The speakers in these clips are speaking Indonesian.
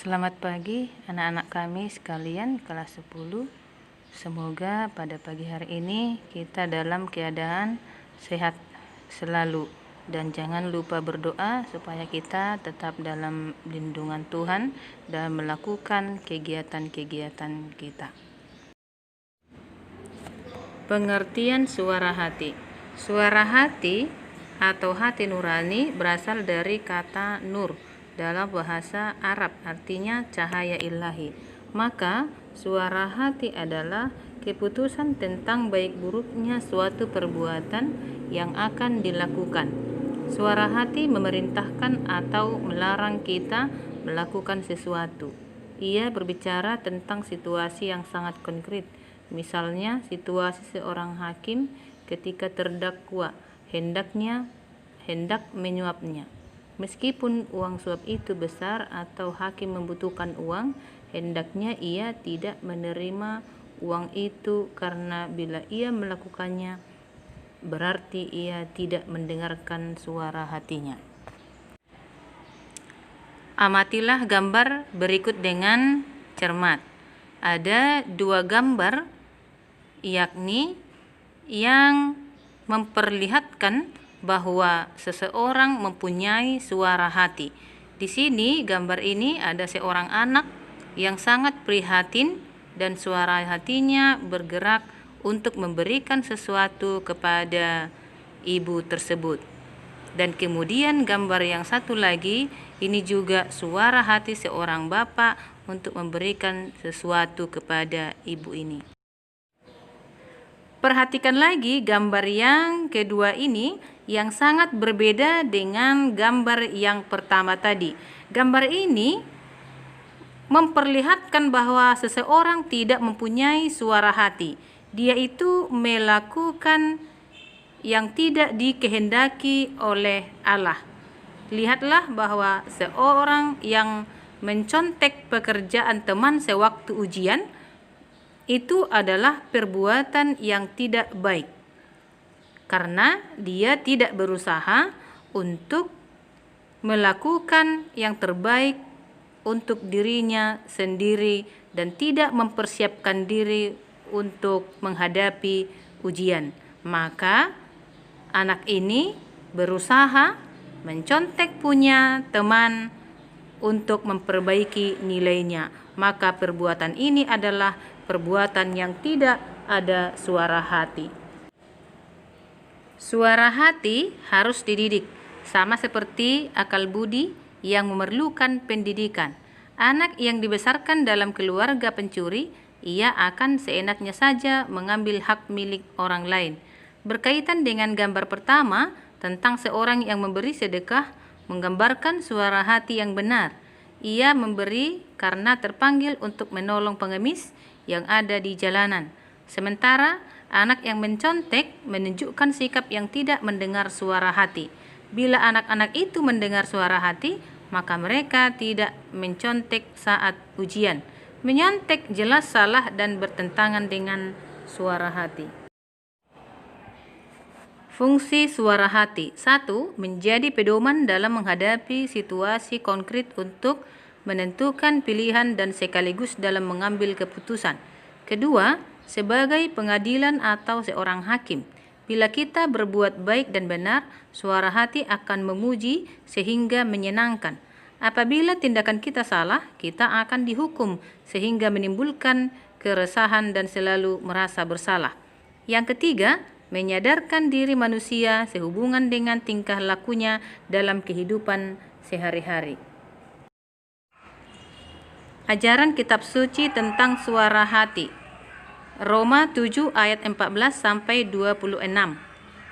Selamat pagi anak-anak kami sekalian kelas 10. Semoga pada pagi hari ini kita dalam keadaan sehat selalu. Dan jangan lupa berdoa supaya kita tetap dalam lindungan Tuhan dan melakukan kegiatan-kegiatan kita. Pengertian suara hati. Suara hati atau hati nurani berasal dari kata nur dalam bahasa Arab, artinya cahaya ilahi. Maka suara hati adalah keputusan tentang baik buruknya suatu perbuatan yang akan dilakukan. Suara hati memerintahkan atau melarang kita melakukan sesuatu. Ia berbicara tentang situasi yang sangat konkret. Misalnya situasi seorang hakim ketika terdakwa hendak menyuapnya. Meskipun uang suap itu besar atau hakim membutuhkan uang, hendaknya ia tidak menerima uang itu karena bila ia melakukannya, berarti ia tidak mendengarkan suara hatinya. Amatilah gambar berikut dengan cermat. Ada dua gambar, yakni yang memperlihatkan bahwa seseorang mempunyai suara hati. Di sini gambar ini ada seorang anak yang sangat prihatin dan suara hatinya bergerak untuk memberikan sesuatu kepada ibu tersebut. Dan kemudian gambar yang satu lagi, ini juga suara hati seorang bapak untuk memberikan sesuatu kepada ibu ini. Perhatikan lagi gambar yang kedua ini yang sangat berbeda dengan gambar yang pertama tadi. Gambar ini memperlihatkan bahwa seseorang tidak mempunyai suara hati. Dia itu melakukan yang tidak dikehendaki oleh Allah. Lihatlah bahwa seorang yang mencontek pekerjaan teman sewaktu ujian itu adalah perbuatan yang tidak baik, karena dia tidak berusaha untuk melakukan yang terbaik untuk dirinya sendiri dan tidak mempersiapkan diri untuk menghadapi ujian. Maka anak ini berusaha mencontek punya teman untuk memperbaiki nilainya. Maka perbuatan ini adalah perbuatan yang tidak ada suara hati. Suara hati harus dididik, sama seperti akal budi yang memerlukan pendidikan. Anak yang dibesarkan dalam keluarga pencuri, ia akan seenaknya saja mengambil hak milik orang lain. Berkaitan dengan gambar pertama tentang seorang yang memberi sedekah, menggambarkan suara hati yang benar. Ia memberi karena terpanggil untuk menolong pengemis yang ada di jalanan. Sementara anak yang mencontek menunjukkan sikap yang tidak mendengar suara hati. Bila anak-anak itu mendengar suara hati, maka mereka tidak mencontek saat ujian. Menyontek jelas salah dan bertentangan dengan suara hati. Fungsi suara hati. 1. Menjadi pedoman dalam menghadapi situasi konkret untuk menentukan pilihan dan sekaligus dalam mengambil keputusan. Kedua, sebagai pengadilan atau seorang hakim. Bila kita berbuat baik dan benar, suara hati akan memuji sehingga menyenangkan. Apabila tindakan kita salah, kita akan dihukum sehingga menimbulkan keresahan dan selalu merasa bersalah. Yang ketiga, menyadarkan diri manusia sehubungan dengan tingkah lakunya dalam kehidupan sehari-hari. Ajaran kitab suci tentang suara hati. Roma 7 ayat 14 sampai 26.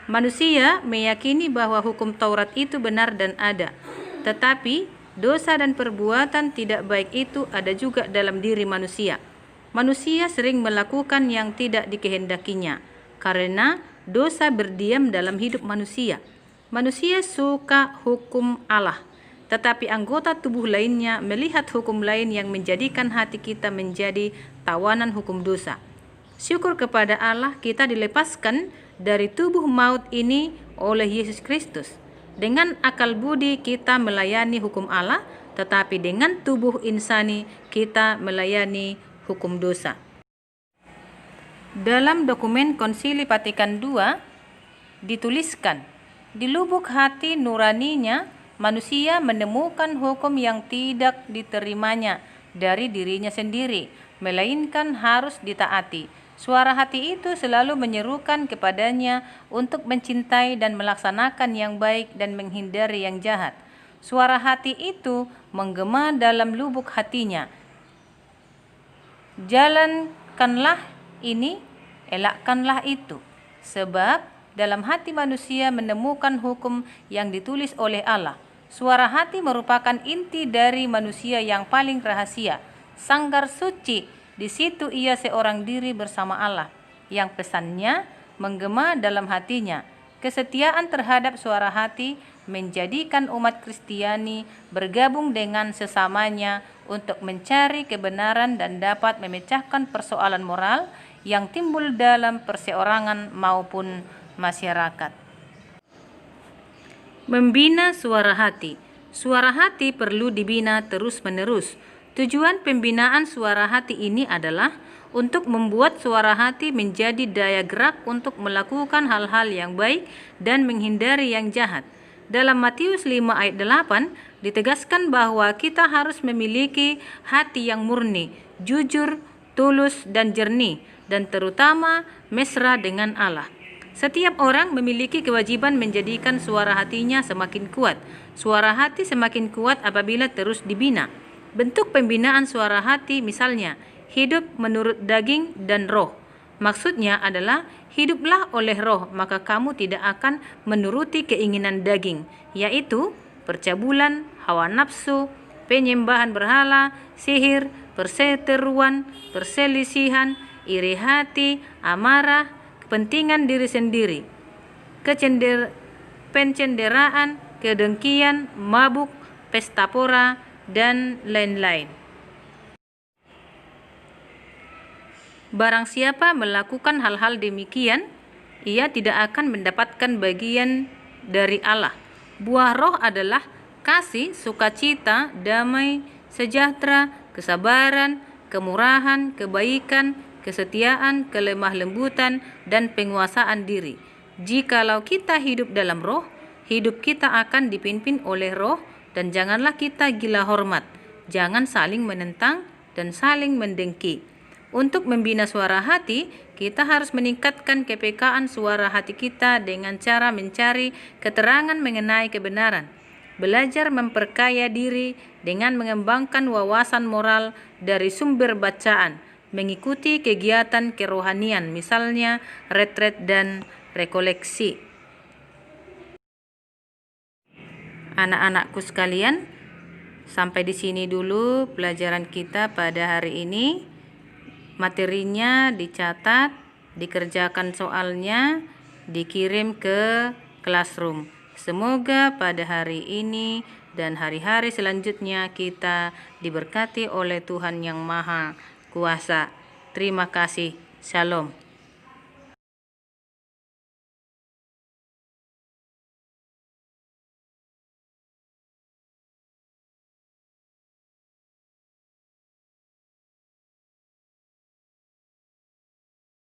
Manusia meyakini bahwa hukum Taurat itu benar dan ada, tetapi dosa dan perbuatan tidak baik itu ada juga dalam diri manusia. Manusia sering melakukan yang tidak dikehendakinya, karena dosa berdiam dalam hidup manusia. Manusia suka hukum Allah, tetapi anggota tubuh lainnya melihat hukum lain yang menjadikan hati kita menjadi tawanan hukum dosa. Syukur kepada Allah kita dilepaskan dari tubuh maut ini oleh Yesus Kristus. Dengan akal budi kita melayani hukum Allah, tetapi dengan tubuh insani kita melayani hukum dosa. Dalam dokumen Konsili Vatikan II dituliskan, di lubuk hati nuraninya manusia menemukan hukum yang tidak diterimanya dari dirinya sendiri, melainkan harus ditaati. Suara hati itu selalu menyerukan kepadanya untuk mencintai dan melaksanakan yang baik dan menghindari yang jahat. Suara hati itu menggema dalam lubuk hatinya. Jalankanlah ini, elakkanlah itu. Sebab dalam hati manusia menemukan hukum yang ditulis oleh Allah. Suara hati merupakan inti dari manusia yang paling rahasia. Sanggar suci, di situ ia seorang diri bersama Allah, yang pesannya menggema dalam hatinya. Kesetiaan terhadap suara hati menjadikan umat Kristiani bergabung dengan sesamanya untuk mencari kebenaran dan dapat memecahkan persoalan moral yang timbul dalam perseorangan maupun masyarakat. Membina suara hati. Suara hati perlu dibina terus-menerus. Tujuan pembinaan suara hati ini adalah untuk membuat suara hati menjadi daya gerak untuk melakukan hal-hal yang baik dan menghindari yang jahat. Dalam Matius 5 ayat 8 ditegaskan bahwa kita harus memiliki hati yang murni, jujur, tulus, dan jernih, dan terutama mesra dengan Allah. Setiap orang memiliki kewajiban menjadikan suara hatinya semakin kuat. Suara hati semakin kuat apabila terus dibina. Bentuk pembinaan suara hati misalnya, hidup menurut daging dan roh. Maksudnya adalah, hiduplah oleh roh, maka kamu tidak akan menuruti keinginan daging, yaitu percabulan, hawa nafsu, penyembahan berhala, sihir, perseteruan, perselisihan, iri hati, amarah, kepentingan diri sendiri, pencenderaan, kedengkian, mabuk, pesta pora, dan lain-lain. Barang siapa melakukan hal-hal demikian, ia tidak akan mendapatkan bagian dari Allah. Buah roh adalah kasih, sukacita, damai, sejahtera, kesabaran, kemurahan, kebaikan, kesetiaan, kelemah lembutan, dan penguasaan diri. Jikalau kita hidup dalam roh, hidup kita akan dipimpin oleh roh, dan janganlah kita gila hormat. Jangan saling menentang dan saling mendengki. Untuk membina suara hati, kita harus meningkatkan kepekaan suara hati kita dengan cara mencari keterangan mengenai kebenaran. Belajar memperkaya diri dengan mengembangkan wawasan moral dari sumber bacaan. Mengikuti kegiatan kerohanian, misalnya retret dan rekoleksi. Anak-anakku sekalian, sampai di sini dulu pelajaran kita pada hari ini. Materinya dicatat, dikerjakan soalnya, dikirim ke classroom. Semoga pada hari ini dan hari-hari selanjutnya kita diberkati oleh Tuhan Yang Maha Kuasa. Terima kasih. Shalom.